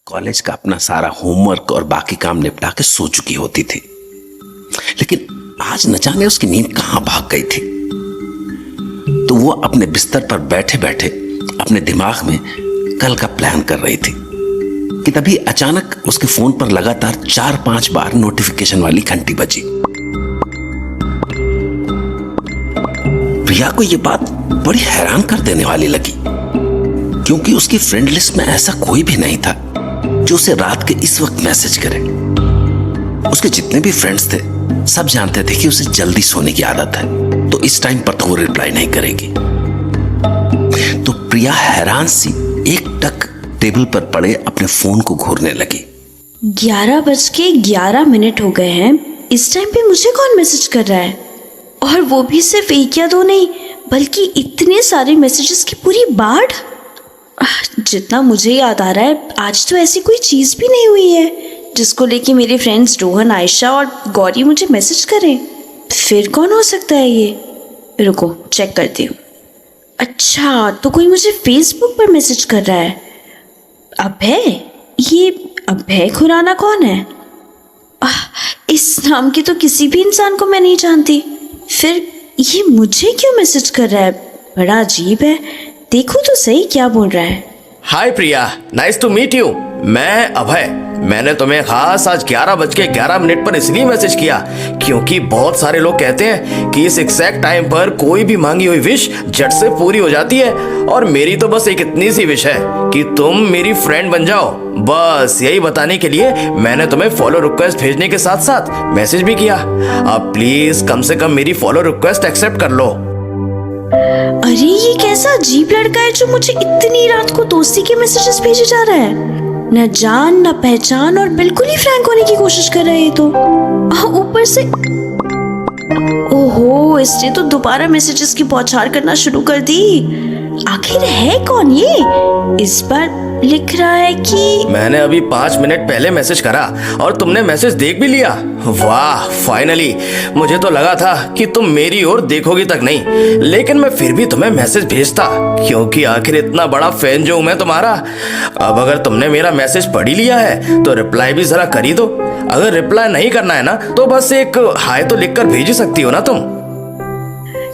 College का अपना सारा होमवर्क और बाकी काम निपटा के सो चुकी होती थी, लेकिन आज न जाने उसकी नींद कहां भाग गई थी। तो वो अपने बिस्तर पर बैठे बैठे अपने दिमाग में कल का प्लान कर रही थी कि तभी अचानक उसके फोन पर लगातार 4-5 बार नोटिफिकेशन वाली घंटी बजी। प्रिया को यह बात बड़ी हैरान कर देने वाली लगी, क्योंकि उसकी फ्रेंड लिस्ट में ऐसा कोई भी नहीं था जो उसे रात के इस वक्त मैसेज करे। उसके जितने भी फ्रेंड्स थे सब जानते थे कि उसे जल्दी सोने की आदत है, तो इस टाइम पर तो वो रिप्लाई नहीं करेगी। तो प्रिया हैरान सी एकटक टेबल पर पड़े अपने फोन को घूरने लगी। 11:11 हो गए हैं। इस टाइम पे मुझे कौन मैसेज कर रहा है? और वो भी सिर्फ एक या दो नहीं, बल्कि इतने सारे मैसेजेस की पूरी बाढ़। जितना मुझे याद आ रहा है, आज तो ऐसी कोई चीज़ भी नहीं हुई है जिसको लेके मेरे फ्रेंड्स रोहन, आयशा और गौरी मुझे मैसेज करें। फिर कौन हो सकता है ये? रुको चेक करती हूँ। अच्छा, तो कोई मुझे फेसबुक पर मैसेज कर रहा है। अभय? ये अभय खुराना कौन है? इस नाम के तो किसी भी इंसान को मैं नहीं जानती। फिर ये मुझे क्यों मैसेज कर रहा है? बड़ा अजीब है। देखो तो सही क्या बोल रहा है। हाय प्रिया, नाइस टू मीट यू। मैं अभय। मैंने तुम्हें खास आज 11:11 पर इसलिए मैसेज किया क्योंकि बहुत सारे लोग कहते हैं कि इस एग्जैक्ट टाइम पर कोई भी मांगी हुई विश झट से पूरी हो जाती है, और मेरी तो बस एक इतनी सी विश है कि तुम मेरी फ्रेंड बन जाओ। बस यही बताने के लिए मैंने तुम्हें फॉलो रिक्वेस्ट भेजने के साथ साथ मैसेज भी किया। अब प्लीज कम से कम मेरी फॉलो रिक्वेस्ट एक्सेप्ट कर लो। अरे ये कैसा अजीब लड़का है जो मुझे इतनी रात को दोस्ती के मैसेजेस भेजे जा रहा है। न जान न पहचान और बिल्कुल ही फ्रैंक होने की कोशिश कर रहे हैं। तो ऊपर से ओहो, इसने तो दोबारा मैसेजेस की बौछार करना शुरू कर दी। आखिर है कौन ये? इस बार लिख रहा है कि मैंने अभी 5 मिनट पहले मैसेज करा और तुमने मैसेज देख भी लिया। वाह, फाइनली। मुझे तो लगा था कि तुम मेरी ओर देखोगी तक नहीं, लेकिन मैं फिर भी तुम्हें मैसेज भेजता क्योंकि आखिर इतना बड़ा फैन जो हूं मैं तुम्हारा। अब अगर तुमने मेरा मैसेज पढ़ ही लिया है तो रिप्लाई भी जरा कर ही दो। अगर रिप्लाई नहीं करना है ना तो बस एक हाय तो लिखकर भेज ही सकती हो ना तुम।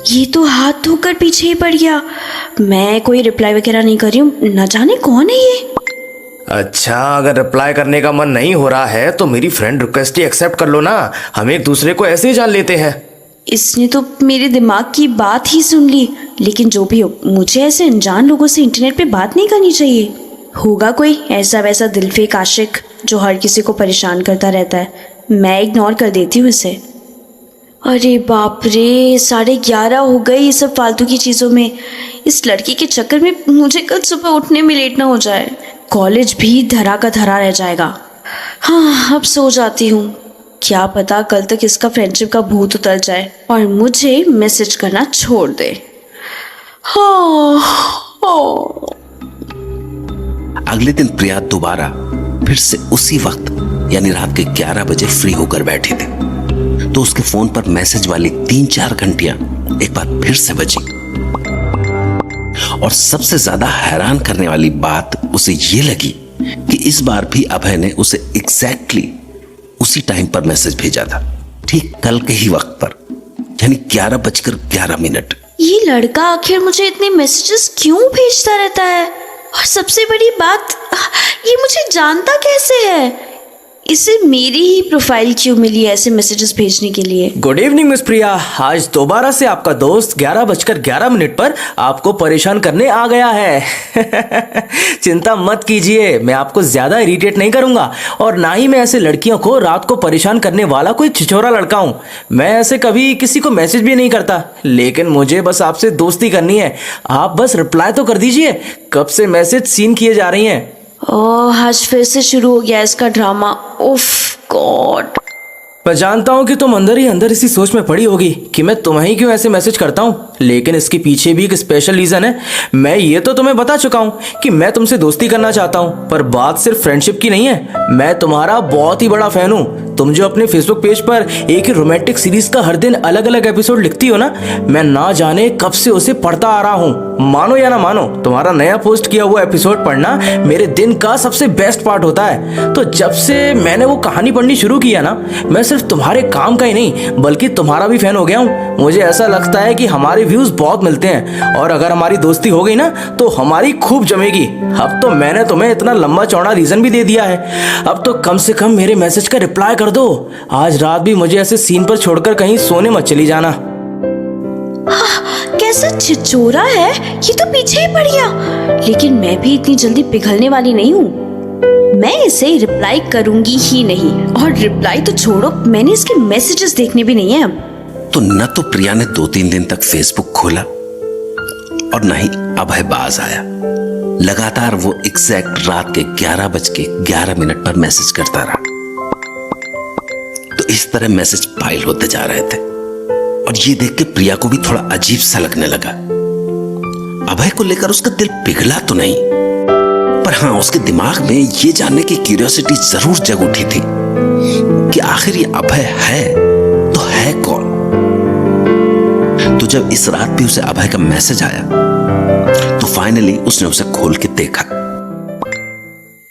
ये तो हाथ धोकर पीछे ही पड़ गया। मैं कोई रिप्लाई वगैरह नहीं कर रही हूँ। न जाने कौन है ये। अच्छा, अगर रिप्लाई करने का मन नहीं हो रहा है तो मेरी फ्रेंड रिक्वेस्ट ही एक्सेप्ट कर लो ना। हम एक दूसरे को ऐसे ही जान लेते हैं। इसने तो मेरे दिमाग की बात ही सुन ली। लेकिन जो भी हो, मुझे ऐसे अनजान लोगों से इंटरनेट पे बात नहीं करनी चाहिए। होगा कोई ऐसा वैसा दिलफेक आशिक जो हर किसी को परेशान करता रहता है। मैं इग्नोर कर देती हूँ इसे। अरे बाप रे, 11:30 हो गई ये सब फालतू की चीज़ों में। इस लड़की के चक्कर में मुझे कल सुबह उठने में लेट ना हो जाए। कॉलेज भी धरा का धरा रह जाएगा। हाँ, अब सो जाती हूँ। क्या पता कल तक इसका फ्रेंडशिप का भूत उतर जाए और मुझे मैसेज करना छोड़ दे। अगले दिन प्रिया दोबारा फिर से उसी वक्त यानी रात के 11 बजे फ्री होकर बैठी थी, तो उसके फोन पर मैसेज वाली 3-4 घंटियां एक बार फिर से बजी। और सबसे ज्यादा हैरान करने वाली बात उसे ये लगी कि इस बार भी अभय ने उसे एग्जैक्टली उसी टाइम पर मैसेज भेजा था, ठीक कल के ही वक्त पर, यानी 11:11। ये लड़का आखिर मुझे इतने मैसेजेस क्यों भेजता रहता है? और सबसे बड़ी बात, ये मुझे जानता कैसे है? इसे मेरी ही प्रोफाइल क्यों मिली ऐसे मैसेजेस भेजने के लिए? गुड इवनिंग मिस प्रिया। आज दोबारा से आपका दोस्त 11:11 पर आपको परेशान करने आ गया है। चिंता मत कीजिए, मैं आपको ज्यादा इरिटेट नहीं करूंगा और ना ही मैं ऐसे लड़कियों को रात को परेशान करने वाला कोई छिछोरा लड़का हूं। मैं ऐसे कभी किसी को मैसेज भी नहीं करता, लेकिन मुझे बस आपसे दोस्ती करनी है। आप बस रिप्लाई तो कर दीजिए। कब से मैसेज सीन किए जा रही हैं। ओह, आज फिर से शुरू हो गया इसका ड्रामा। उफ गॉड। मैं जानता हूँ कि तुम अंदर ही अंदर इसी सोच में पड़ी होगी कि मैं तुम्हें ही क्यों ऐसे मैसेज करता हूँ, लेकिन इसके पीछे भी एक स्पेशल रीजन है। मैं ये तो तुम्हें बता चुका हूँ कि मैं तुमसे दोस्ती करना चाहता हूँ, पर बात सिर्फ फ्रेंडशिप की नहीं है। मैं तुम्हारा बहुत ही बड़ा फैन हूँ। तुम जो अपने फेसबुक पेज पर एक ही रोमांटिक सीरीज का हर दिन अलग अलग एपिसोड लिखती हो ना, मैं ना जाने कब से उसे पढ़ता आ रहा हूँ। मानो या ना मानो, तुम्हारा नया पोस्ट किया हुआ एपिसोड पढ़ना मेरे दिन का सबसे बेस्ट पार्ट होता है। तो जब से मैंने वो कहानी पढ़नी शुरू किया ना, मैं सिर्फ तुम्हारे काम का ही नहीं बल्कि तुम्हारा भी फैन हो गया हूँ। मुझे ऐसा लगता है कि हमारे व्यूज बहुत मिलते हैं, और अगर हमारी दोस्ती हो गई ना तो हमारी खूब जमेगी। अब तो मैंने तुम्हें इतना लंबा चौड़ा रीजन भी दे दिया है, अब तो कम से कम मेरे मैसेज का रिप्लाई कर दो। आज रात भी मुझे ऐसे सीन पर छोड़कर कहीं सोने मत चली जाना। कैसा छिछोरा है, ये तो पीछे ही पड़ गया। लेकिन मैं भी इतनी जल्दी पिघलने वाली नहीं हूँ। मैं इसे रिप्लाई करूंगी ही नहीं, और रिप्लाई तो छोड़ो, मैंने इसके मैसेजेस देखने भी नहीं है अब। तो न तो प्रिया ने 2-3 दिन तक फेसबुक खोला और न ही अभय बाज आया। लगातार वो एग्जैक्ट रात के 11:11 पर मैसेज करता रहा। तो इस तरह मैसेज पाइल होते जा रहे थे, और ये देख के प्रिया को भी थोड़ा अजीब सा लगने लगा। अभय को लेकर उसका दिल पिघला तो नहीं, पर हाँ, उसके दिमाग में ये जानने की क्यूरियोसिटी जरूर जग उठी थी कि आखिर ये अभय है तो है कौन। तो जब इस रात भी उसे अभय का मैसेज आया, तो फाइनली उसने उसे खोल के देखा।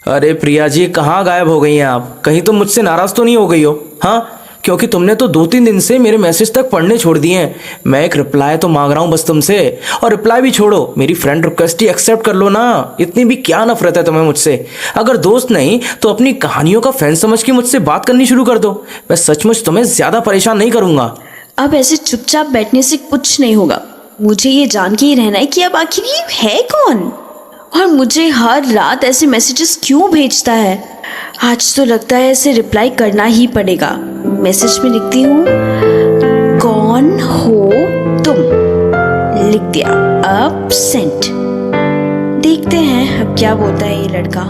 अरे प्रिया जी, कहाँ गायब हो गई हैं आप? कहीं तुम मुझसे नाराज तो नहीं हो गई हो? हाँ, क्योंकि तुमने तो 2-3 दिन से मेरे मैसेज तक पढ़ने छोड़ दिए हैं। मैं एक रिप्लाई तो मांग रहा हूँ बस तुमसे, और रिप्लाई भी छोड़ो, मेरी फ्रेंड रिक्वेस्ट ही एक्सेप्ट कर लो ना। इतनी भी क्या नफरत है तुम्हें मुझसे? अगर दोस्त नहीं तो अपनी कहानियों का फैन समझ के मुझसे बात करनी शुरू कर दो। मैं सचमुच तुम्हें ज्यादा परेशान नहीं करूंगा। अब ऐसे चुपचाप बैठने से कुछ नहीं होगा। मुझे ये जान के ही रहना है कि अब आखिर ये है कौन, और मुझे हर रात ऐसे मैसेजेस क्यों भेजता है। आज तो लगता है इसे रिप्लाई करना ही पड़ेगा। मैसेज में लिखती हूँ, कौन हो तुम, लिख दिया। अब सेंड। देखते हैं अब क्या बोलता है ये लड़का।